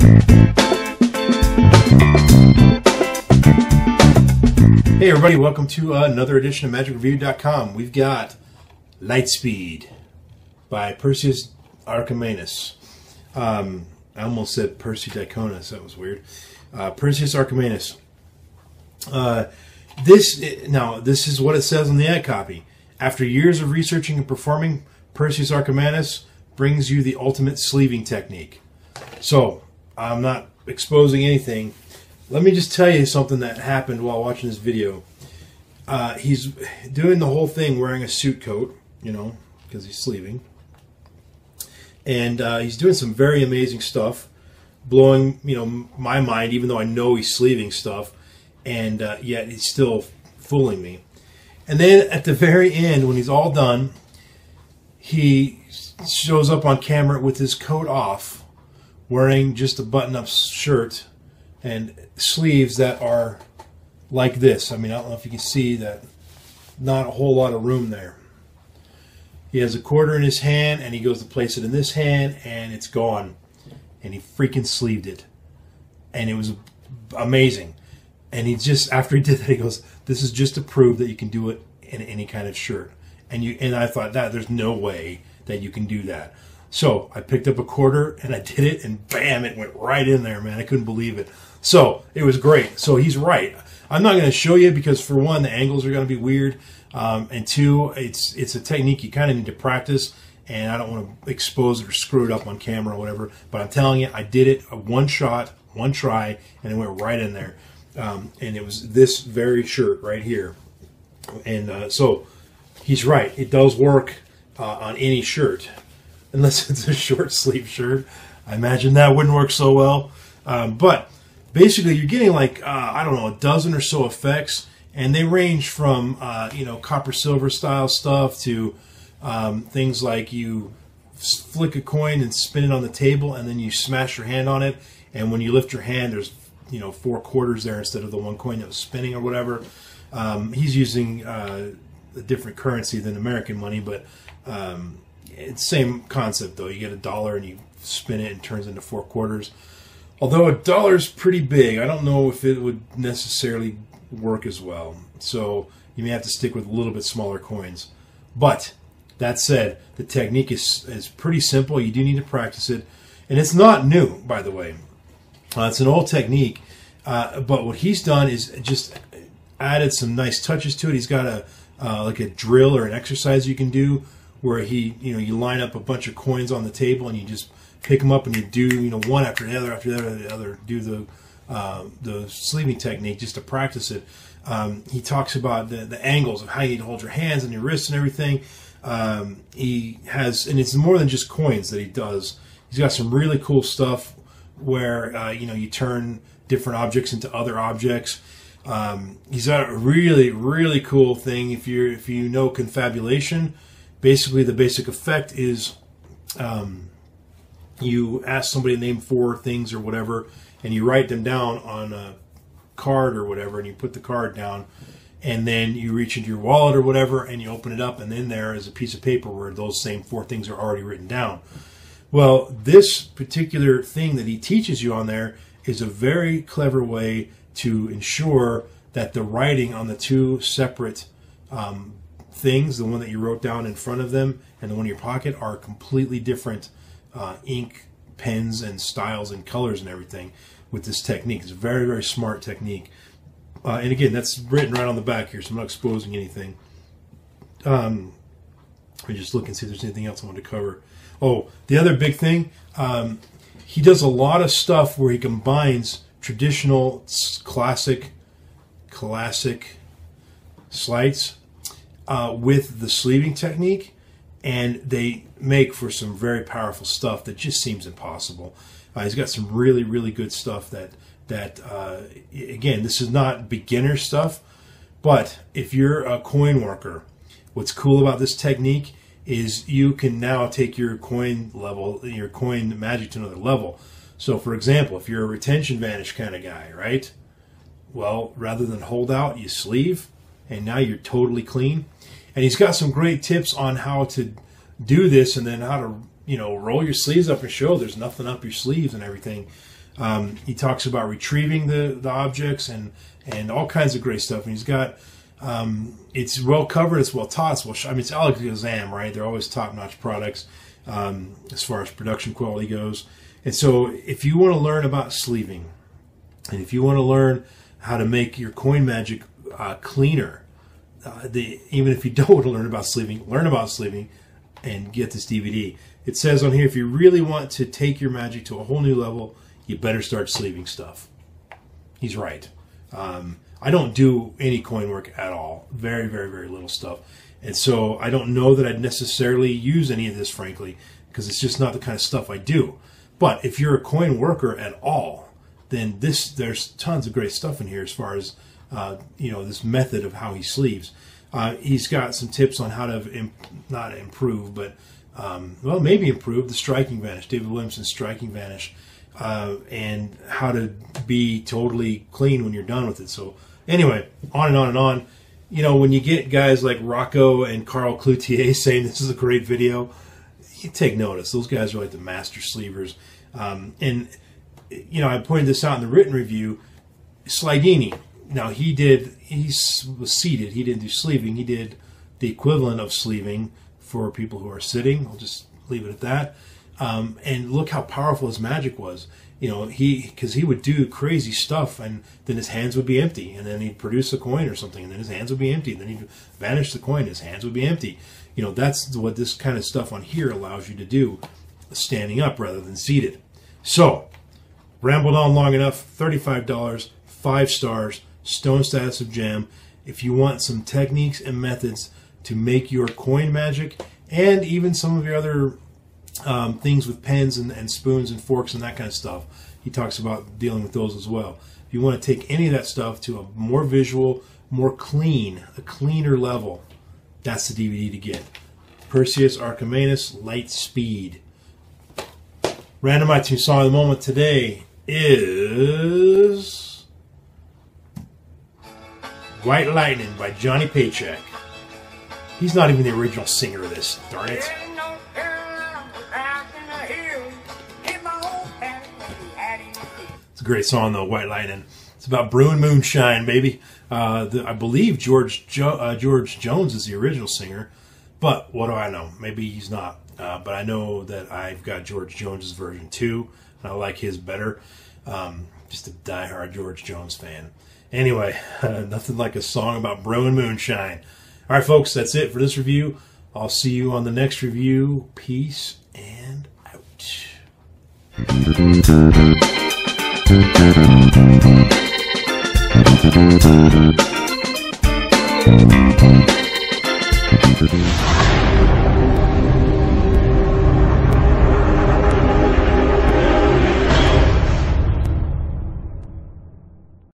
Hey everybody, welcome to another edition of MagicReview.com. We've got Lightspeed by Perseus Arkomanis. I almost said Perseus Arkomanis, that was weird. Perseus Arkomanis. This is what it says on the ad copy. After years of researching and performing, Perseus Arkomanis brings you the ultimate sleeving technique. So, I'm not exposing anything. Let me just tell you something that happened while watching this video. He's doing the whole thing wearing a suit coat, you know, because he's sleeving. And he's doing some very amazing stuff, blowing, you know, my mind, even though I know he's sleeving stuff, and yet he's still fooling me. And then at the very end, when he's all done, he shows up on camera with his coat off, wearing just a button-up shirt and sleeves that are like this. I mean, I don't know if you can see that. Not a whole lot of room there. He has a quarter in his hand, and he goes to place it in this hand, and it's gone. And he freaking sleeved it. And it was amazing. And he just, after he did that, he goes, "This is just to prove that you can do it in any kind of shirt." And I thought, that there's no way that you can do that. So I picked up a quarter, and I did it, and bam, it went right in there, man. I couldn't believe it. So it was great. So he's right. I'm not going to show you because, for one, the angles are going to be weird, and two, it's a technique you kind of need to practice, and I don't want to expose it or screw it up on camera or whatever. But I'm telling you, I did it one shot, one try, and it went right in there. And it was this very shirt right here. And so he's right. It does work on any shirt, unless it's a short sleeve shirt. I imagine that wouldn't work so well. But basically, you're getting like, I don't know, a dozen or so effects, and they range from, you know, copper silver style stuff to things like you flick a coin and spin it on the table, and then you smash your hand on it, and when you lift your hand, there's, you know, 4 quarters there instead of the one coin that was spinning or whatever. He's using a different currency than American money, but it's the same concept though. You get $1 and you spin it and it turns into 4 quarters. Although $1's pretty big, I don't know if it would necessarily work as well. So you may have to stick with a little bit smaller coins. But that said, the technique is pretty simple. You do need to practice it. And it's not new, by the way. It's an old technique. But what he's done is just added some nice touches to it. He's got a like a drill or an exercise you can do where you line up a bunch of coins on the table and you just pick them up and you do, you know, one after the other, do the sleeving technique just to practice it. He talks about the angles of how you need to hold your hands and your wrists and everything. He has, and it's more than just coins that he does. He's got some really cool stuff where you know, you turn different objects into other objects. He's got a really cool thing. If you know confabulation, basically the basic effect is you ask somebody to name 4 things or whatever, and you write them down on a card or whatever, and you put the card down, and then you reach into your wallet or whatever, and you open it up, and then there is a piece of paper where those same 4 things are already written down. Well, this particular thing that he teaches you on there is a very clever way to ensure that the writing on the 2 separate things, the one that you wrote down in front of them and the one in your pocket, are completely different ink, pens, and styles and colors and everything with this technique. It's a very smart technique. And again, that's written right on the back here, so I'm not exposing anything. Let me just look and see if there's anything else I want to cover. Oh, the other big thing, he does a lot of stuff where he combines traditional classic sleights with the sleeving technique, and they make for some very powerful stuff that just seems impossible. He's got some really good stuff that again, this is not beginner stuff, but if you're a coin worker, what's cool about this technique is you can now take your coin level, your coin magic to another level. So for example, if you're a retention vanish kind of guy, right? Well, rather than hold out, you sleeve, and now you're totally clean. And he's got some great tips on how to do this, and then how to, you know, roll your sleeves up your shoulders, nothing up your sleeves and everything. He talks about retrieving the objects and all kinds of great stuff. And he's got, it's well covered, it's well taught, it's Alakazam, right? They're always top-notch products as far as production quality goes. And so if you want to learn about sleeving, and if you want to learn how to make your coin magic cleaner, even if you don't want to learn about sleeving and get this DVD. It says on here, if you really want to take your magic to a whole new level, you better start sleeving stuff. He's right. I don't do any coin work at all. Very, very, very little stuff. And so I don't know that I'd necessarily use any of this, frankly, because it's just not the kind of stuff I do. But if you're a coin worker at all, then there's tons of great stuff in here as far as this method of how he sleeves. He's got some tips on how to not improve, but maybe improve the striking vanish, David Williamson's striking vanish, and how to be totally clean when you're done with it. So anyway, on and on and on. When you get guys like Rocco and Carl Cloutier saying this is a great video, you take notice. Those guys are like the master sleevers. And I pointed this out in the written review. Slidini. Now he was seated. He didn't do sleeving. He did the equivalent of sleeving for people who are sitting. I'll just leave it at that. And look how powerful his magic was. Because he would do crazy stuff, and then his hands would be empty, and then he'd produce a coin or something, and then his hands would be empty, and then he'd vanish the coin, his hands would be empty. That's what this kind of stuff on here allows you to do, standing up rather than seated. So, rambled on long enough. $35, 5 stars, stone status of gem. If you want some techniques and methods to make your coin magic, and even some of your other things with pens and spoons and forks and that kind of stuff, he talks about dealing with those as well. If you want to take any of that stuff to a more visual, more clean, a cleaner level, that's the DVD to get. Perseus Arkomanis, Light Speed. Random iTunes song of the moment today is White Lightning by Johnny Paycheck. He's not even the original singer of this, darn it. It's a great song, though, White Lightning. It's about brewing moonshine, baby. I believe George Jones is the original singer, but what do I know? Maybe he's not. But I know that I've got George Jones's version too, and I like his better. Just a diehard George Jones fan. Anyway, nothing like a song about brewing moonshine. All right, folks, that's it for this review. I'll see you on the next review. Peace and out.